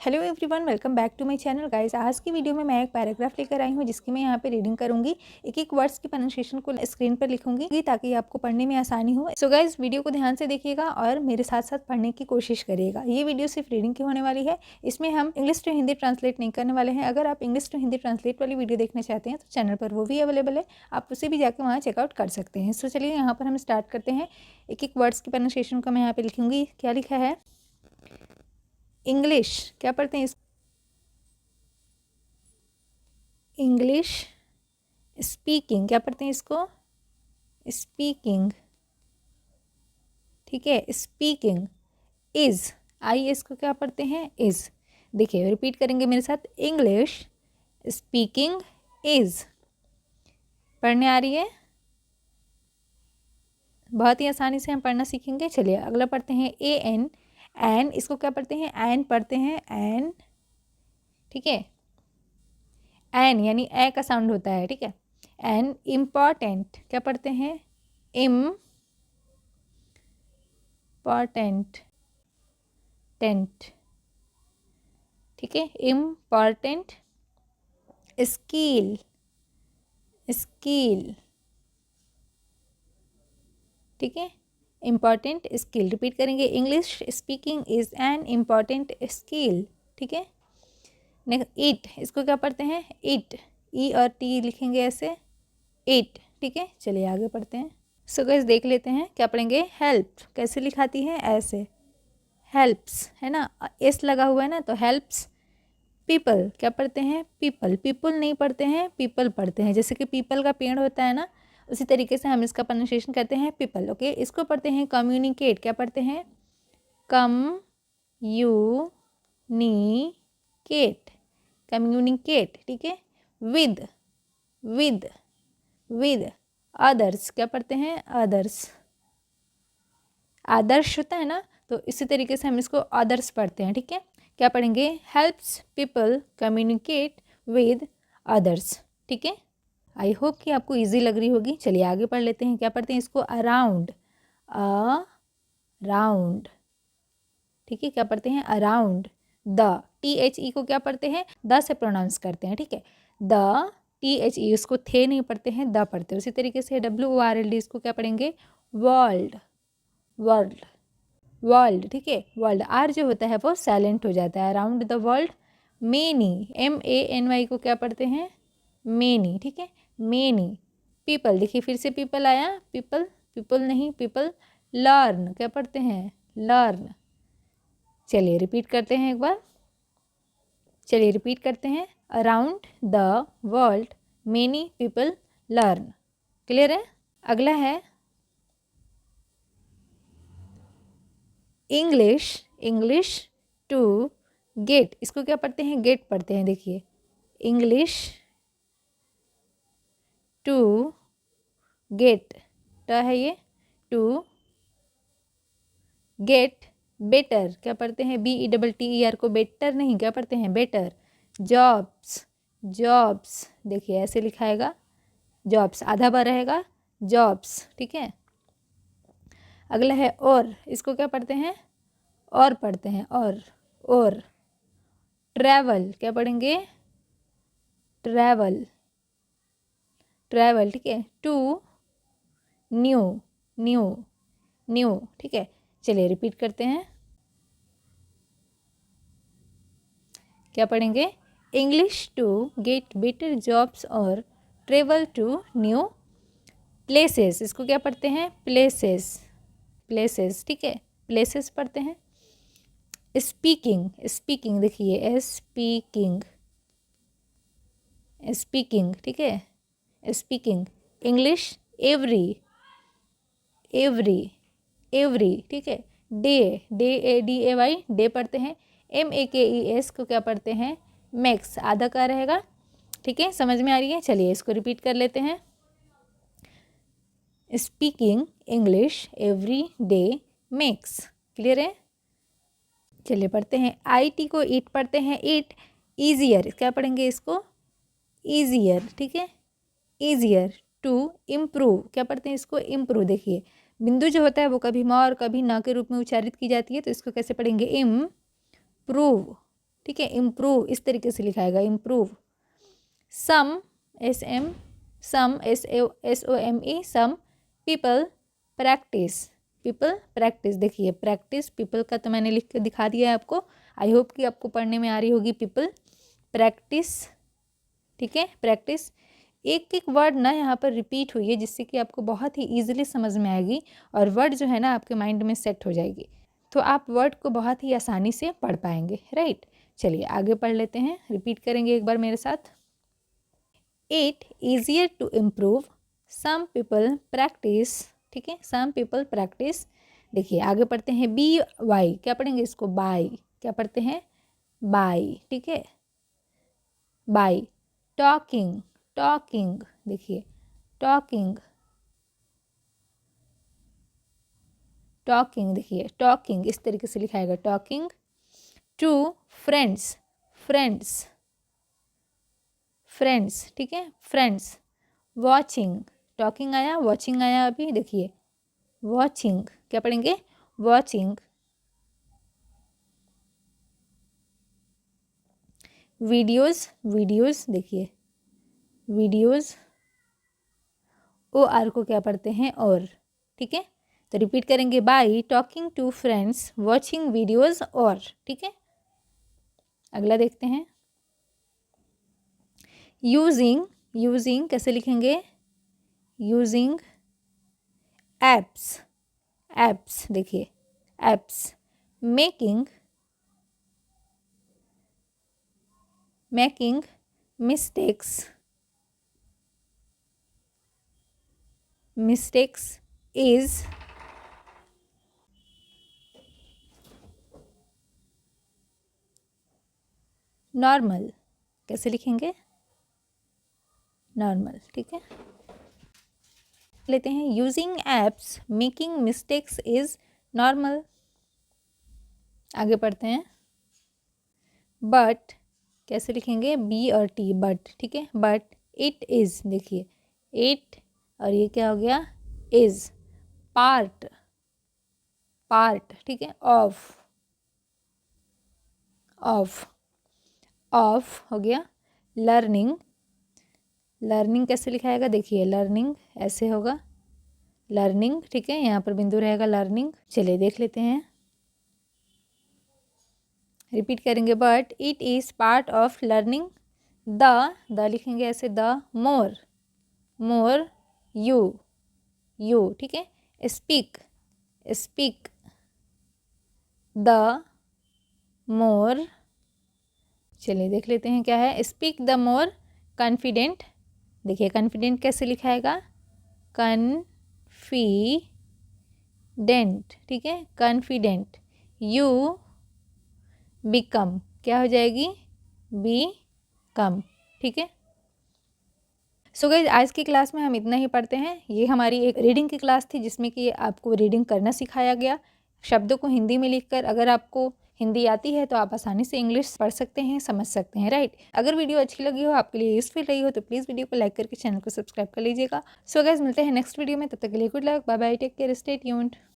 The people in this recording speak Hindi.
Hello everyone, welcome back to my channel guys. आज की वीडियो में मैं एक पैराग्राफ लेकर आई हूँ जिसकी मैं यहाँ पे रीडिंग करूंगी। एक एक वर्ड्स की प्रोनाउंसिएशन को स्क्रीन पर लिखूंगी ताकि आपको पढ़ने में आसानी हो। सो गाइस, वीडियो को ध्यान से देखिएगा और मेरे साथ साथ पढ़ने की कोशिश करिएगा। ये वीडियो सिर्फ रीडिंग की होने वाली है, इसमें हम इंग्लिश टू हिंदी ट्रांसलेट नहीं करने वाले हैं। अगर आप इंग्लिश टू हिंदी ट्रांसलेट वाली वीडियो देखना चाहते हैं तो चैनल पर वो भी अवेलेबल है, आप उसे भी जाकर वहाँ चेकआउट कर सकते हैं। सो चलिए यहाँ पर हम स्टार्ट करते हैं। एक एक वर्ड्स की प्रोनाउंसिएशन को मैं यहाँ पे लिखूंगी। क्या लिखा है? इंग्लिश क्या पढ़ते हैं? इंग्लिश स्पीकिंग क्या पढ़ते हैं इसको? स्पीकिंग। ठीक है, स्पीकिंग। इज, आई एस को क्या पढ़ते हैं? इज। देखिए, रिपीट करेंगे मेरे साथ। English speaking is. पढ़ने आ रही है? बहुत ही आसानी से हम पढ़ना सीखेंगे। चलिए अगला पढ़ते हैं। ए एन, एन इसको क्या पढ़ते हैं? एन पढ़ते हैं, एन। ठीक है, एन यानी ए का साउंड होता है। ठीक है, एन। इम्पॉर्टेंट क्या पढ़ते हैं? Important, tent. ठीक है, इम्पॉर्टेंट। Skill, skill. ठीक है, इम्पॉर्टेंट स्किल। रिपीट करेंगे। English speaking is an important skill. ठीक है, नेक्स्ट इट, इसको क्या पढ़ते हैं? इट, ई और टी लिखेंगे ऐसे, इट। ठीक है, चलिए आगे पढ़ते हैं। सो गाइस देख लेते हैं क्या पढ़ेंगे। हेल्प कैसे लिखाती है? ऐसे, हेल्प्स है ना, एस लगा हुआ है ना, तो हेल्प्स। पीपल क्या पढ़ते हैं? पीपल। पीपल नहीं पढ़ते हैं, पीपल पढ़ते हैं। जैसे कि पीपल का पेड़ होता है ना, उसी तरीके से हम इसका प्रोनाउंसिएशन करते हैं पीपल। ओके, इसको पढ़ते हैं कम्युनिकेट। क्या पढ़ते हैं? कम यू नी केट, कम्युनिकेट। ठीक है, विद, विद, विद। अदर्स क्या पढ़ते हैं? अदर्स। आदर्श होता है ना, तो इसी तरीके से हम इसको अदर्स पढ़ते हैं। ठीक है, क्या पढ़ेंगे? Helps people communicate with others. ठीक है, आई होप कि आपको इजी लग रही होगी। चलिए आगे पढ़ लेते हैं। क्या पढ़ते हैं इसको? अराउंड, अ राउंड। ठीक है, क्या पढ़ते हैं? Around. The, T H E को क्या पढ़ते हैं? द से प्रोनाउंस करते हैं। ठीक है, द, टी एच ई, उसको थे नहीं पढ़ते हैं, द पढ़ते हैं। उसी तरीके से W O R L D, इसको क्या पढ़ेंगे? World, world, world. ठीक है, वर्ल्ड। आर जो होता है वो साइलेंट हो जाता है। Around the world. Many, M A N Y को क्या पढ़ते हैं? मेनी। ठीक है, मेनी। पीपल, देखिए फिर से पीपल आया, पीपल, पीपल नहीं, पीपल। लर्न क्या पढ़ते हैं? लर्न। चलिए रिपीट करते हैं एक बार। चलिए रिपीट करते हैं। Around the world many people learn. Clear है? अगला है इंग्लिश, इंग्लिश टू गेट, इसको क्या पढ़ते हैं? गेट पढ़ते हैं। देखिए, इंग्लिश टू गेट, ट है ये, टू गेट बेटर क्या पढ़ते हैं? B E double T E R को बेटर नहीं, क्या पढ़ते हैं? बेटर। जॉब्स, जॉब्स, देखिए ऐसे लिखाएगा, जॉब्स आधा बार रहेगा, जॉब्स। ठीक है, अगला है और, इसको क्या पढ़ते हैं? और पढ़ते हैं, और। ट्रैवल क्या पढ़ेंगे? Travel, travel. ठीक है, टू न्यू, न्यू, न्यू। ठीक है, चलिए रिपीट करते हैं। क्या पढ़ेंगे? English to get better jobs और ट्रेवल टू न्यू प्लेसेस, इसको क्या पढ़ते हैं? Places, places. ठीक है, प्लेसेस पढ़ते हैं। स्पीकिंग, स्पीकिंग देखिए, स्पीकिंग, स्पीकिंग। ठीक है, speaking. English every, every, every. ठीक है, day, day A D A Y, day पढ़ते हैं। एम ए के ई एस को क्या पढ़ते हैं? मैक्स, आधा का रहेगा। ठीक है, समझ में आ रही है? चलिए इसको रिपीट कर लेते हैं। Speaking English every day makes. Clear है? चलिए पढ़ते हैं। आई टी को ईट पढ़ते हैं, ईट। ईजियर क्या पढ़ेंगे इसको? ईजियर। ठीक है, ईजियर टू इम्प्रूव क्या पढ़ते हैं इसको? इम्प्रूव। देखिए, बिंदु जो होता है वो कभी म और कभी न के रूप में उच्चारित की जाती है, तो इसको कैसे पढ़ेंगे? इम्प्रूव, ठीक है। इम्प्रूव इस तरीके से लिखाएगा, improve. Some SM, some SOME, some people practice, people practice. देखिए प्रैक्टिस पीपल का तो मैंने लिख के दिखा दिया है आपको। आई होप कि आपको पढ़ने में आ रही होगी पीपल प्रैक्टिस, ठीक है। प्रैक्टिस एक एक वर्ड ना यहाँ पर रिपीट हुई है, जिससे कि आपको बहुत ही ईजिली समझ में आएगी और वर्ड जो है ना आपके माइंड में सेट हो जाएगी, तो आप वर्ड को बहुत ही आसानी से पढ़ पाएंगे, राइट। चलिए आगे पढ़ लेते हैं, रिपीट करेंगे एक बार मेरे साथ। It easier to improve, some people practice, ठीक है, सम पीपल प्रैक्टिस। देखिए आगे पढ़ते हैं BY, क्या पढ़ेंगे इसको, बाय, क्या पढ़ते हैं, बाय, ठीक है, बाय। टॉकिंग, टॉकिंग, देखिए टॉकिंग, टॉकिंग, देखिए टॉकिंग इस तरीके से लिखाएगा, talking. To friends, friends, friends, ठीक है, फ्रेंड्स। वॉचिंग, टॉकिंग आया, वॉचिंग आया अभी, देखिए वॉचिंग, क्या पढ़ेंगे, वॉचिंग। वीडियोस, वीडियोस, देखिए वीडियोस, OR को क्या पढ़ते हैं, और, ठीक है। तो रिपीट करेंगे, by talking to friends, watching videos, और, ठीक है। अगला देखते हैं, यूजिंग, यूजिंग कैसे लिखेंगे, यूजिंग एप्स, एप्स, देखिए apps. Making, making mistakes, mistakes is normal, कैसे लिखेंगे, नॉर्मल, ठीक है। लेते हैं, using apps making mistakes is normal. आगे पढ़ते हैं, बट कैसे लिखेंगे, B और T, बट, ठीक है, बट इट इज़, देखिए इट और ये क्या हो गया, इज़, पार्ट, पार्ट, ठीक है, ऑफ, ऑफ, ऑफ हो गया। लर्निंग, लर्निंग कैसे लिखाएगा, देखिए लर्निंग ऐसे होगा, लर्निंग, ठीक है, यहाँ पर बिंदु रहेगा लर्निंग। चलिए देख लेते हैं, रिपीट करेंगे, but it is part of learning. The लिखेंगे ऐसे, the more, more you, you, ठीक है। स्पीक, स्पीक द मोर, चलिए देख लेते हैं क्या है, स्पीक द मोर कॉन्फिडेंट। देखिए कॉन्फिडेंट कैसे लिखाएगा, कॉन्फिडेंट, ठीक है, कॉन्फिडेंट। यू बिकम, क्या हो जाएगी, बी कम, ठीक है। सो गाइस आज की क्लास में हम इतना ही पढ़ते हैं। ये हमारी एक रीडिंग की क्लास थी, जिसमें कि आपको रीडिंग करना सिखाया गया, शब्दों को हिंदी में लिखकर। अगर आपको हिंदी आती है तो आप आसानी से इंग्लिश पढ़ सकते हैं, समझ सकते हैं, राइट। अगर वीडियो अच्छी लगी हो, आपके लिए यूजफुल रही हो, तो प्लीज़ वीडियो को लाइक करके चैनल को सब्सक्राइब कर लीजिएगा। सो गाइस मिलते हैं नेक्स्ट वीडियो में, तब तक के लिए good luck, bye bye, take care, stay tuned.